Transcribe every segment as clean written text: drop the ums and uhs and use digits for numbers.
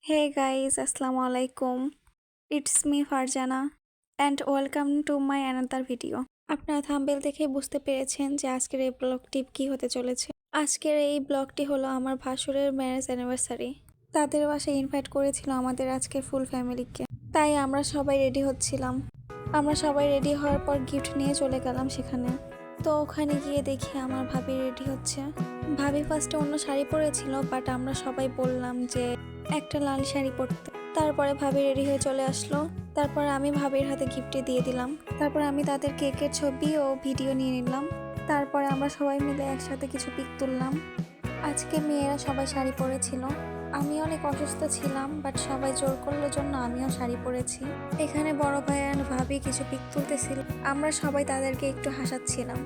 Hey guys, Assalamu alaikum. It's me Farjana and welcome to my another video. আপনারা thumbnail দেখে বুঝতে পেরেছেন যে আজকের এই ব্লগটি কি হতে চলেছে। আজকের এই ব্লগটি হলো আমার ভাসুরের ম্যারেজ অ্যানিভার্সারি। তাদের বাসায় ইনভাইট করেছিল আমাদের আজকে ফুল ফ্যামিলিকে। তাই আমরা সবাই রেডি হচ্ছিলাম। আমরা সবাই রেডি হওয়ার পর গিফট নিয়ে চলে গেলাম সেখানে। তো ওখানে গিয়ে দেখি আমার ভাবি রেডি হচ্ছে। ভাবি ফার্স্টে অন্য শাড়ি পরেছিল, বাট আমরা সবাই বললাম যে একটা লাল শাড়ি পরতে। তারপরে ভাবি রেডি হয়ে চলে আসলো। তারপর আমি ভাবির হাতে গিফটটি দিয়ে দিলাম। তারপর আমি তাদের কেকের ছবি ও ভিডিও নিয়ে নিলাম। তারপরে আমরা সবাই মিলে একসাথে কিছু পিক তুললাম। আজকে মেয়েরা সবাই শাড়ি পরেছিল। আমি অনেক অসুস্থ ছিলাম, বাট সবাই জোর করলোর জন্য আমিও শাড়ি পরেছি। এখানে বড় ভাই আর ভাবি কিছু পিক তুলতেছিল। আমরা সবাই তাদেরকে একটু হাসাচ্ছিলাম।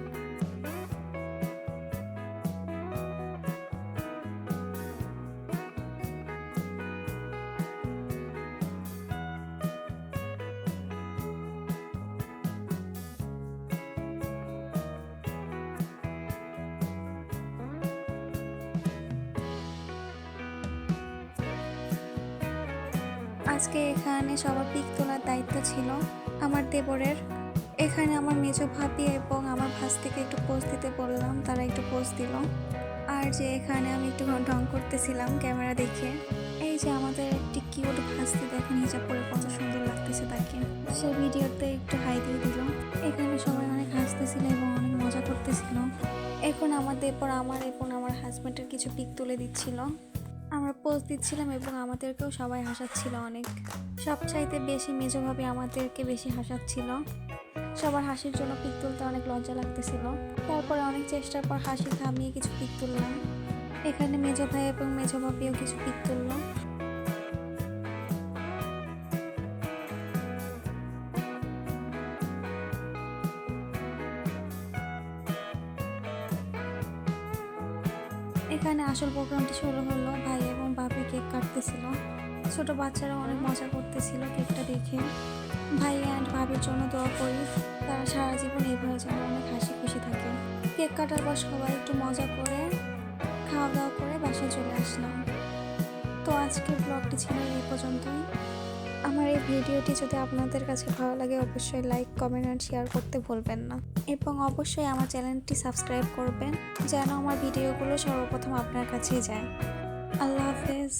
আজকে এখানে সবার পিক তোলার দায়িত্ব ছিল আমার দেবরের। এখানে আমার মেজো ভাবি এবং আমার ভাস্তিকে একটু পোজ দিতে বললাম, তারা একটু পোজ দিল। আর যে এখানে আমি একটু ঢং করতেছিলাম ক্যামেরা দেখে। এই যে আমাদের একটি কিউট ভাস্তি, দেখেন হিজাব পরে কত সুন্দর লাগতেছে তাকে। সে ভিডিওতে একটু হাই দিয়ে দিল। এখানে সবাই অনেক হাসতেছিল এবং অনেক মজা করতেছিল। এখন আমার দেবর আমার এবং আমার হাজব্যান্ডের কিছু পিক তুলে দিচ্ছিল। আমরা পোজ দিচ্ছিলাম এবং আমাদেরকেও সবাই হাসাচ্ছিল অনেক। সবচাইতে বেশি মেজোভাবে আমাদেরকে বেশি হাসাচ্ছিল। সবার হাসির জন্য পিক তুলতে অনেক লজ্জা লাগতেছিল। তারপরে অনেক চেষ্টার পর হাসি থামিয়ে কিছু পিক তুললাম। এখানে মেজো ভাই এবং মেজো ভাবিও কিছু পিক তুললো। এখানে আসল প্রোগ্রামটি শুরু হলো। ভাই এবং ভাবি কেক কাটতেছিল। ছোট বাচ্চারা অনেক মজা করতেছিল কেকটা দেখে। ভাই অ্যান্ড ভাবির জন্য দোয়া করি, তারা সারা জীবন এইভাবে যেন অনেক হাসি খুশি থাকে। কেক কাটার পর সবাই একটু মজা করে খাওয়া দাওয়া করে বাসায় চলে আসলাম। তো আজকের ব্লগটি ছিল এই পর্যন্তই। আমার এই ভিডিওটি যদি আপনাদের কাছে ভালো লাগে অবশ্যই লাইক, কমেন্ট অ্যান্ড শেয়ার করতে ভুলবেন না। এবং অবশ্যই আমার চ্যানেলটি সাবস্ক্রাইব করবেন যেন আমার ভিডিওগুলো সর্বপ্রথম আপনার কাছেই যায়। আল্লাহ হাফেজ।